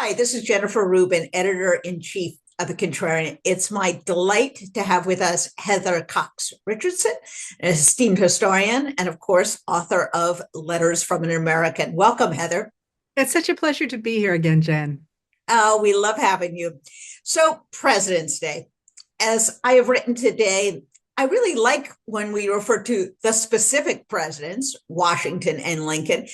Hi, this is Jennifer Rubin, editor-in-chief of The Contrarian. It's my delight to have with us Heather Cox Richardson, an esteemed historian, and of course, author of Letters from an American. Welcome, Heather. It's such a pleasure to be here again, Jen. We love having you. So, President's Day. As I have written today, I really like when we refer to the specific presidents, Washington and Lincoln.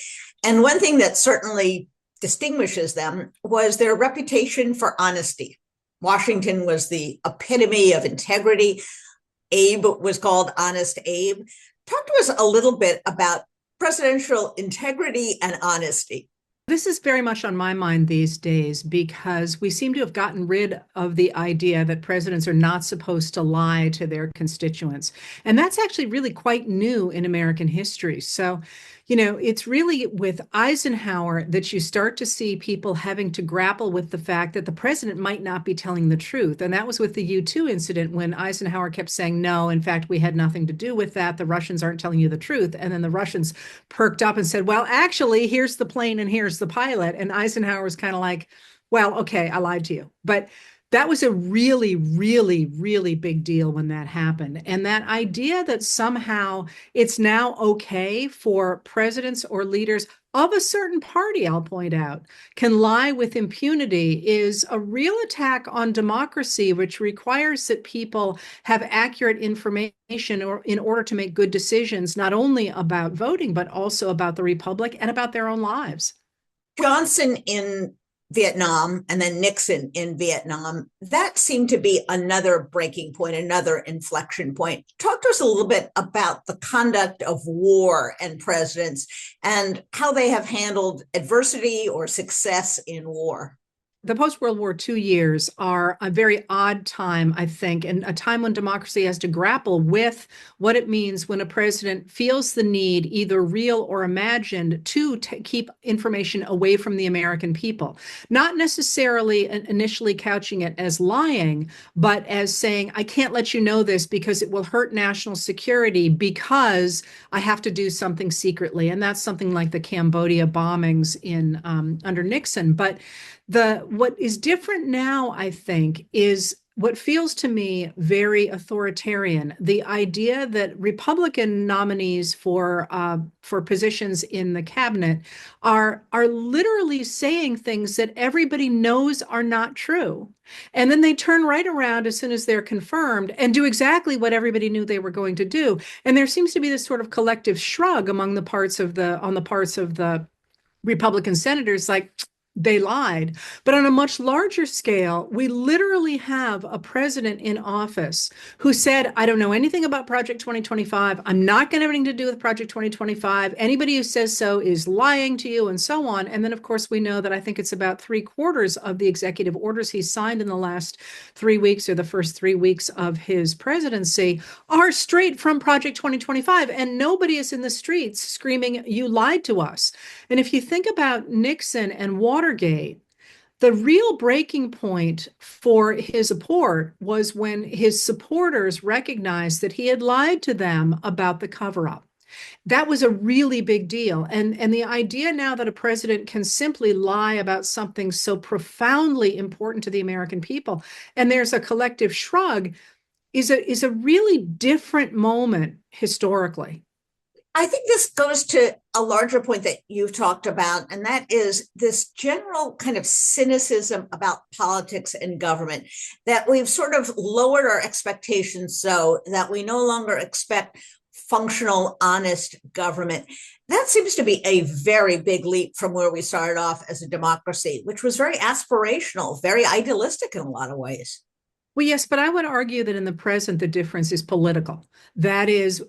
And one thing that certainly distinguishes them was their reputation for honesty. Washington was the epitome of integrity. Abe was called Honest Abe. Talk to us a little bit about presidential integrity and honesty. This is very much on my mind these days because we seem to have gotten rid of the idea that presidents are not supposed to lie to their constituents. And that's actually really quite new in American history. So, it's really with Eisenhower that you start to see people having to grapple with the fact that the president might not be telling the truth. And that was with the U-2 incident when Eisenhower kept saying, no, in fact, we had nothing to do with that. The Russians aren't telling you the truth. And then the Russians perked up and said, well, actually, here's the plane and here's the pilot. And Eisenhower was kind of like, well, okay, I lied to you. But that was a really, really, really big deal when that happened. And that idea that somehow it's now okay for presidents or leaders of a certain party, I'll point out, can lie with impunity is a real attack on democracy, which requires that people have accurate information or in order to make good decisions, not only about voting, but also about the republic and about their own lives. Johnson in Vietnam and then Nixon in Vietnam, that seemed to be another breaking point, another inflection point. Talk to us a little bit about the conduct of war and presidents and how they have handled adversity or success in war. The post-World War II years are a very odd time, I think, and a time when democracy has to grapple with what it means when a president feels the need, either real or imagined, to keep information away from the American people. Not necessarily initially couching it as lying, but as saying, I can't let you know this because it will hurt national security because I have to do something secretly. And that's something like the Cambodia bombings in under Nixon. But what is different now, I think, is what feels to me very authoritarian. The idea that Republican nominees for positions in the cabinet are literally saying things that everybody knows are not true. And then they turn right around as soon as they're confirmed and do exactly what everybody knew they were going to do. And there seems to be this sort of collective shrug among the parts of the Republican senators, like, they lied. But on a much larger scale, we literally have a president in office who said, I don't know anything about Project 2025. I'm not going to have anything to do with Project 2025. Anybody who says so is lying to you, and so on. And then, of course, we know that I think it's about 3/4 of the executive orders he signed in the last 3 weeks or the first 3 weeks of his presidency are straight from Project 2025. And nobody is in the streets screaming, you lied to us. And if you think about Nixon and Watergate, the real breaking point for his support was when his supporters recognized that he had lied to them about the cover-up. That was a really big deal. And the idea now that a president can simply lie about something so profoundly important to the American people, and there's a collective shrug, is a really different moment historically. I think this goes to a larger point that you've talked about, and that is this general kind of cynicism about politics and government, that we've sort of lowered our expectations so that we no longer expect functional, honest government. That seems to be a very big leap from where we started off as a democracy, which was very aspirational, very idealistic in a lot of ways. Well, yes, but I would argue that in the present, the difference is political. That is,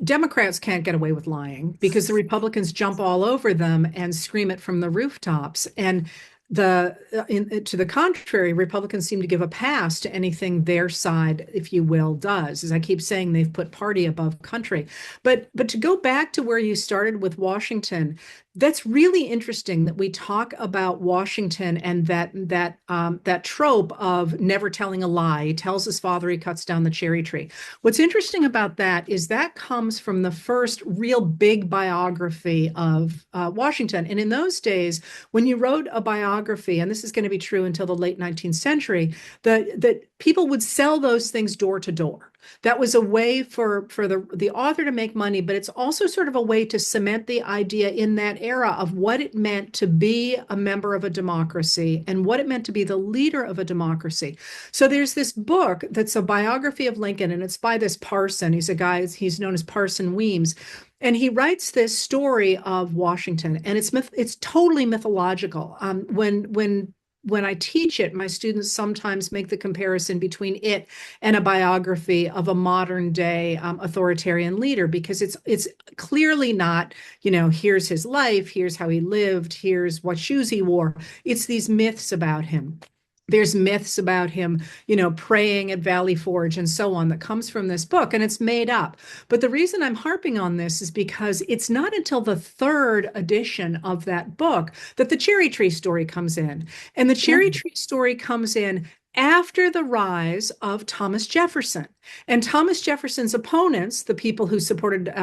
Democrats can't get away with lying because the Republicans jump all over them and scream it from the rooftops. And to the contrary, Republicans seem to give a pass to anything their side, if you will, does. As I keep saying, they've put party above country. But to go back to where you started with Washington, That's really interesting that we talk about Washington and that trope of never telling a lie. He tells his father he cuts down the cherry tree. What's interesting about that is that comes from the first real big biography of Washington. And in those days, when you wrote a biography, and this is going to be true until the late 19th century, that people would sell those things door to door. That was a way for the author to make money, but it's also sort of a way to cement the idea in that era of what it meant to be a member of a democracy and what it meant to be the leader of a democracy. So there's this book that's a biography of Lincoln, and it's by this Parson. He's a guy, he's known as Parson Weems. And he writes this story of Washington, and it's totally mythological. When I teach it, my students sometimes make the comparison between it and a biography of a modern day authoritarian leader, because it's clearly not, here's his life, here's how he lived, here's what shoes he wore. It's these myths about him. There's myths about him, praying at Valley Forge and so on that comes from this book, and it's made up. But the reason I'm harping on this is because it's not until the third edition of that book that the cherry tree story comes in. And the cherry tree story comes in after the rise of Thomas Jefferson. And Thomas Jefferson's opponents, the people who supported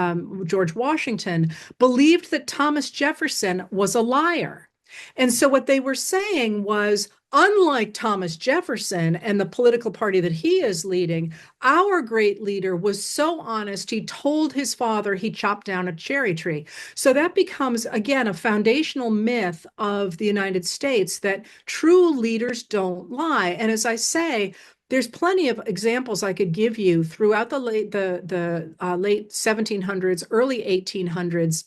George Washington, believed that Thomas Jefferson was a liar. And so what they were saying was, unlike Thomas Jefferson and the political party that he is leading, our great leader was so honest, he told his father he chopped down a cherry tree. So that becomes, again, a foundational myth of the United States that true leaders don't lie. And as I say, there's plenty of examples I could give you throughout the late 1700s, early 1800s,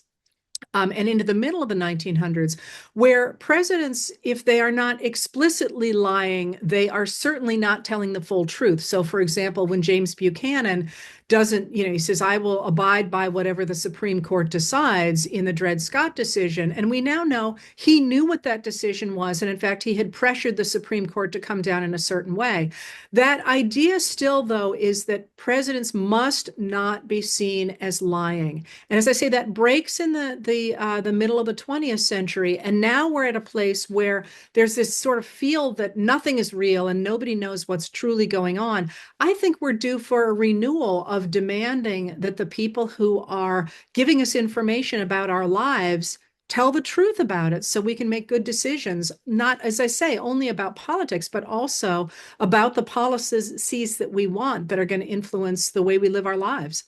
and into the middle of the 1900s, where presidents, if they are not explicitly lying, they are certainly not telling the full truth. So, for example, when James Buchanan doesn't, he says, I will abide by whatever the Supreme Court decides in the Dred Scott decision. And we now know he knew what that decision was. And in fact, he had pressured the Supreme Court to come down in a certain way. That idea still, though, is that presidents must not be seen as lying. And as I say, that breaks in the middle of the 20th century. And now we're at a place where there's this sort of feel that nothing is real and nobody knows what's truly going on. I think we're due for a renewal of demanding that the people who are giving us information about our lives tell the truth about it so we can make good decisions, not, as I say, only about politics, but also about the policies that we want that are going to influence the way we live our lives.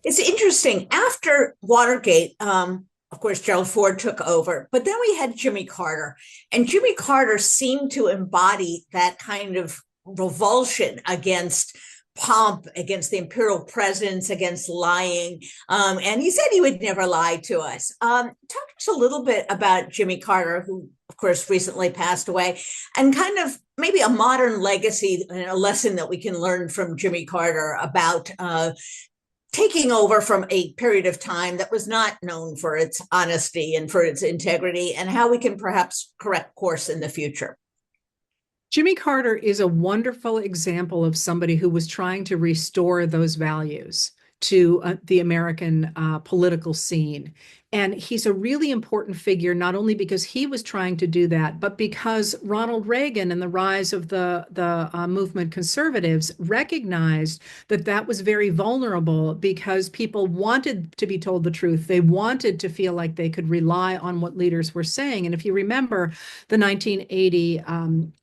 It's interesting. After Watergate, of course, Gerald Ford took over, but then we had Jimmy Carter, and Jimmy Carter seemed to embody that kind of revulsion against pomp, against the imperial presence, against lying. And he said he would never lie to us. Talk to us a little bit about Jimmy Carter, who, of course, recently passed away, and kind of maybe a modern legacy and a lesson that we can learn from Jimmy Carter about taking over from a period of time that was not known for its honesty and for its integrity, and how we can perhaps correct course in the future. Jimmy Carter is a wonderful example of somebody who was trying to restore those values to the American political scene. And he's a really important figure, not only because he was trying to do that, but because Ronald Reagan and the rise of the movement conservatives recognized that that was very vulnerable because people wanted to be told the truth. They wanted to feel like they could rely on what leaders were saying. And if you remember the 1980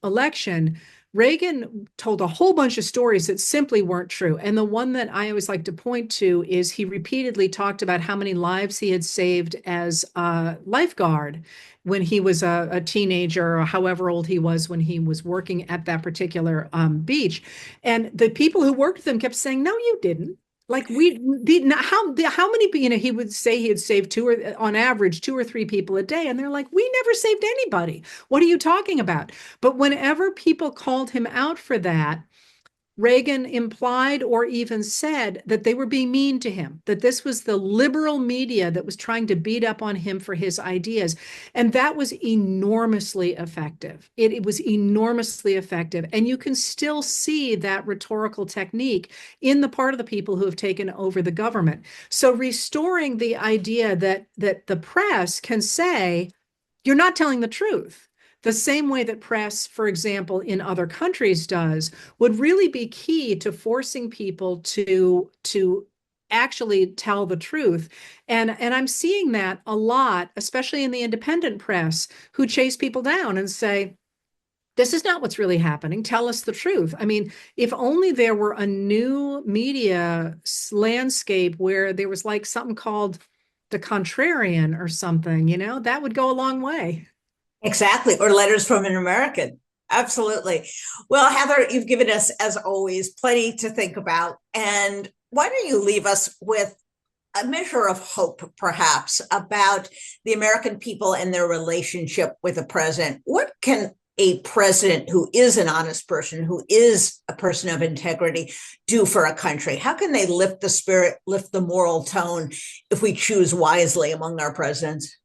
election, Reagan told a whole bunch of stories that simply weren't true. And the one that I always like to point to is he repeatedly talked about how many lives he had saved as a lifeguard when he was a teenager, or however old he was when he was working at that particular beach. And the people who worked with him kept saying, no, you didn't. Like how many, he would say he had saved on average, 2 or 3 people a day. And they're like, we never saved anybody. What are you talking about? But whenever people called him out for that, Reagan implied or even said that they were being mean to him, that this was the liberal media that was trying to beat up on him for his ideas. And that was enormously effective. It was enormously effective. And you can still see that rhetorical technique in the part of the people who have taken over the government. So restoring the idea that the press can say, you're not telling the truth. The same way that press, for example, in other countries does, would really be key to forcing people to actually tell the truth. And I'm seeing that a lot, especially in the independent press, who chase people down and say, this is not what's really happening. Tell us the truth. I mean, if only there were a new media landscape where there was like something called the contrarian or something, that would go a long way. Exactly. Or letters from an American. Absolutely. Well, Heather, you've given us, as always, plenty to think about. And why don't you leave us with a measure of hope, perhaps, about the American people and their relationship with the president? What can a president who is an honest person, who is a person of integrity, do for a country? How can they lift the spirit, lift the moral tone if we choose wisely among our presidents?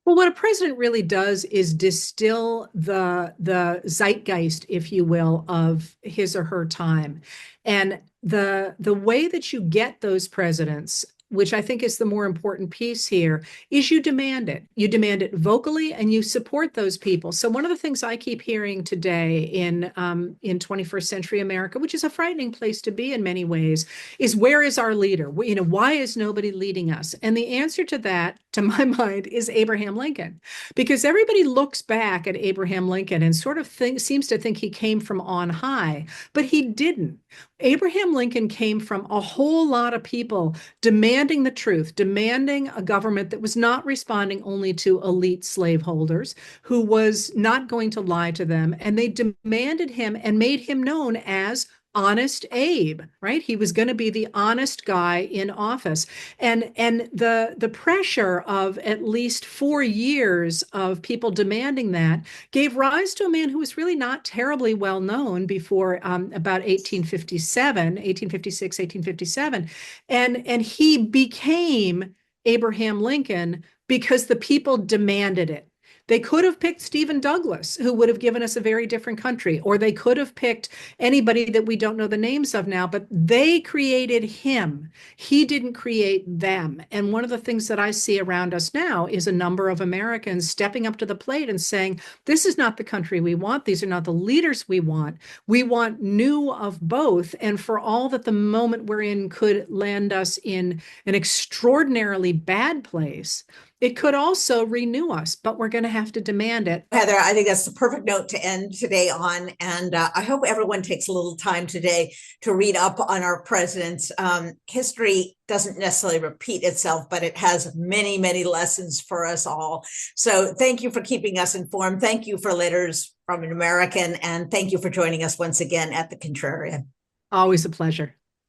Well, what a president really does is distill the zeitgeist, if you will, of his or her time. And the way that you get those presidents, which I think is the more important piece here, is you demand it. You demand it vocally, and you support those people. So one of the things I keep hearing today in 21st century America, which is a frightening place to be in many ways, is where is our leader? Why is nobody leading us? And the answer to that, to my mind, is Abraham Lincoln, because everybody looks back at Abraham Lincoln and sort of seems to think he came from on high, but he didn't. Abraham Lincoln came from a whole lot of people demanding the truth, demanding a government that was not responding only to elite slaveholders, who was not going to lie to them. And they demanded him and made him known as Honest Abe, right? He was going to be the honest guy in office. And the pressure of at least 4 years of people demanding that gave rise to a man who was really not terribly well known before about 1857, 1856, 1857. And he became Abraham Lincoln because the people demanded it. They could have picked Stephen Douglas, who would have given us a very different country, or they could have picked anybody that we don't know the names of now, but they created him. He didn't create them. And one of the things that I see around us now is a number of Americans stepping up to the plate and saying, this is not the country we want. These are not the leaders we want. We want new of both. And for all that the moment we're in could land us in an extraordinarily bad place, it could also renew us, but we're going to have to demand it. Heather, I think that's the perfect note to end today on. And I hope everyone takes a little time today to read up on our presidents. History doesn't necessarily repeat itself, but it has many, many lessons for us all. So thank you for keeping us informed. Thank you for letters from an American. And thank you for joining us once again at the Contrarian. Always a pleasure.